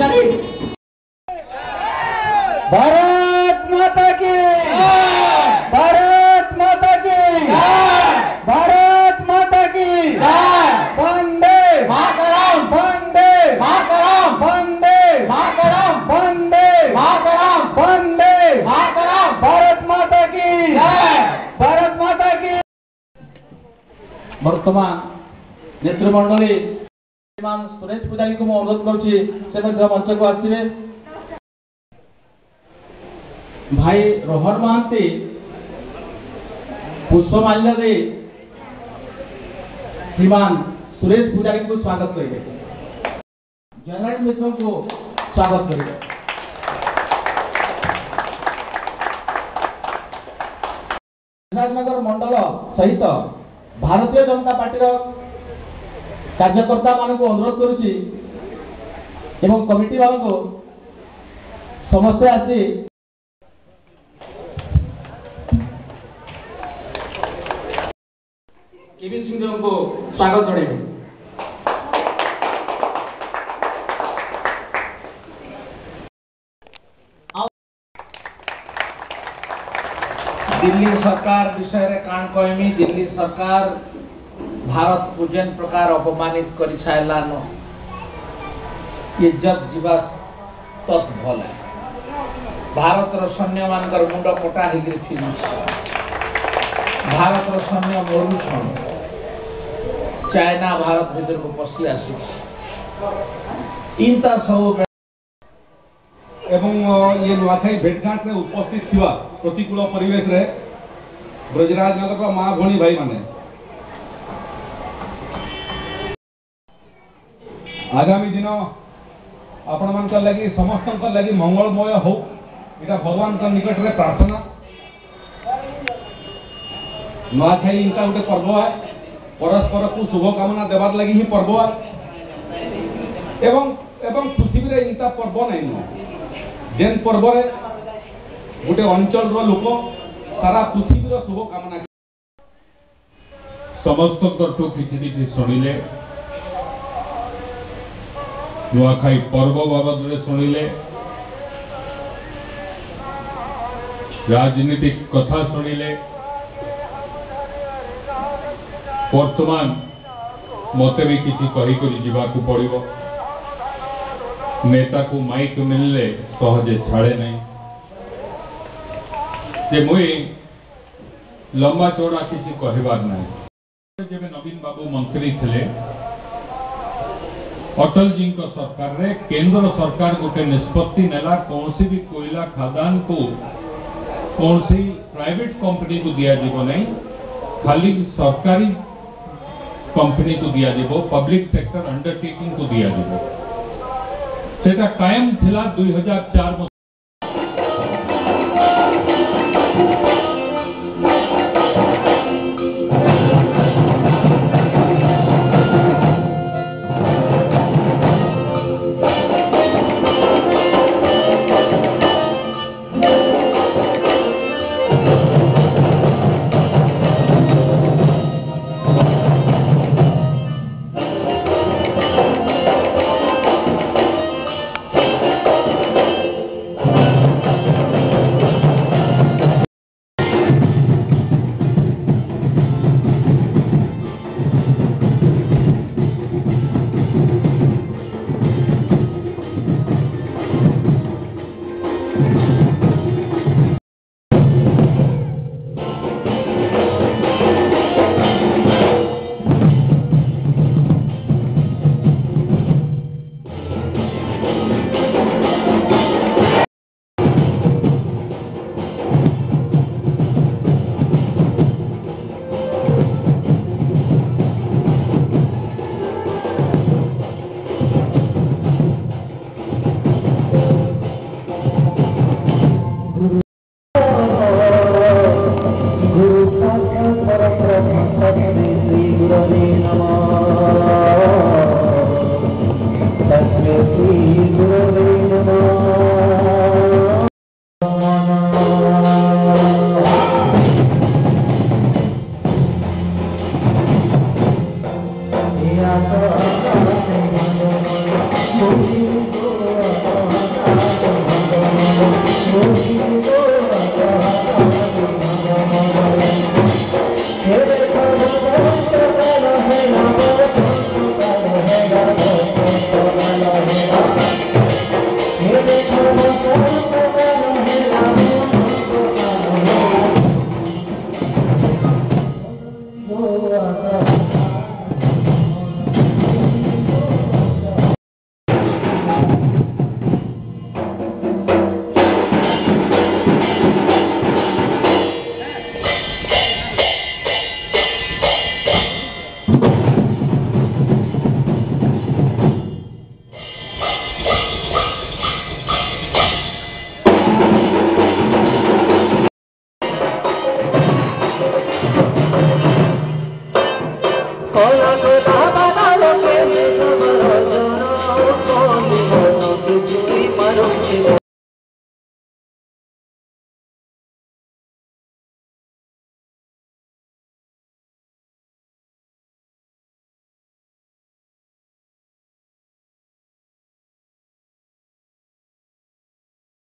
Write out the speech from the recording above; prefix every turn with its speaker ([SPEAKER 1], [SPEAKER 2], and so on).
[SPEAKER 1] पचारे भारत माता की, भारत माता की, भारत माता की, वंदे मातरम, वंदे मातरम, वंदे मातरम, वंदे मातरम, वंदे मातरम, भारत माता की, भारत माता की। वर्तमान नेतृमंडली श्रीमान सुरेश पुजारी को अनुरोध करुच्ची से मंच को आसवे। भाई रोहन महांती पुष्पमाल्य दे श्रीमान सुरेश पुजारी को स्वागत करेंगे। जयनारायण मिश्र को स्वागत करेंगे। राजनगर मंडल सहित भारतीय जनता पार्टी कार्यकर्ता मान को अनुरोध करुच्ची एवं कमिटी वालों को समस्या आसी केविन सिंह को स्वागत जणाइबे। दिल्ली सरकार विषय रे कान कहमी। दिल्ली सरकार भारत को जेन प्रकार अपमानित कर सारलान इज्जत जीवा तक भल है। भारत सैन्य मानकर मुंड कटा हो भारत सैन्य मरुछन। चाइना भारत भीतर को पशि आसी इंता सब
[SPEAKER 2] एवं ये नुआखाई भेटघाट में उपस्थित थिबा प्रतिकूल परिवेश रे ब्रजराज नगर माँ भणी भाई माने आगामी दिन आपण मान लगी समस्त लगी मंगलमय हो इटा भगवान का निकट रे प्रार्थना। नुआखाई इनका गोटे पर्व है। परस्पर को शुभकामना देवार लगी ही पर्व है। एवं पृथ्वी रे इनता पर्व नहीं जेन पर्व रे गोटे अंचल रो लोक सारा पृथ्वी रो शुभकामना
[SPEAKER 3] समस्त करतो किछि शुणिले। नुआखाई पर्व बाबद रे शुणिले। राजनीतिक कथा शुणिले। वर्तमान मत भी किसी कही कर जीवाकू पड़ो। नेता को माइक मिलले सहजे छाड़े नहीं। जे मुई लंबा चौड़ा किसी कहबार नहीं। जब नवीन बाबू मंत्री थे अटल जी सरकार रे केंद्र सरकार गोटे निष्पत्ति नेला कौन भी कोयला खादान को कौन प्राइवेट कंपनी को दिया जीव नहीं। खाली सरकारी कंपनी को दिया जीवो। पब्लिक सेक्टर अंडरटेकिंग को दिया जीवो। सेटा कायम थिला 2004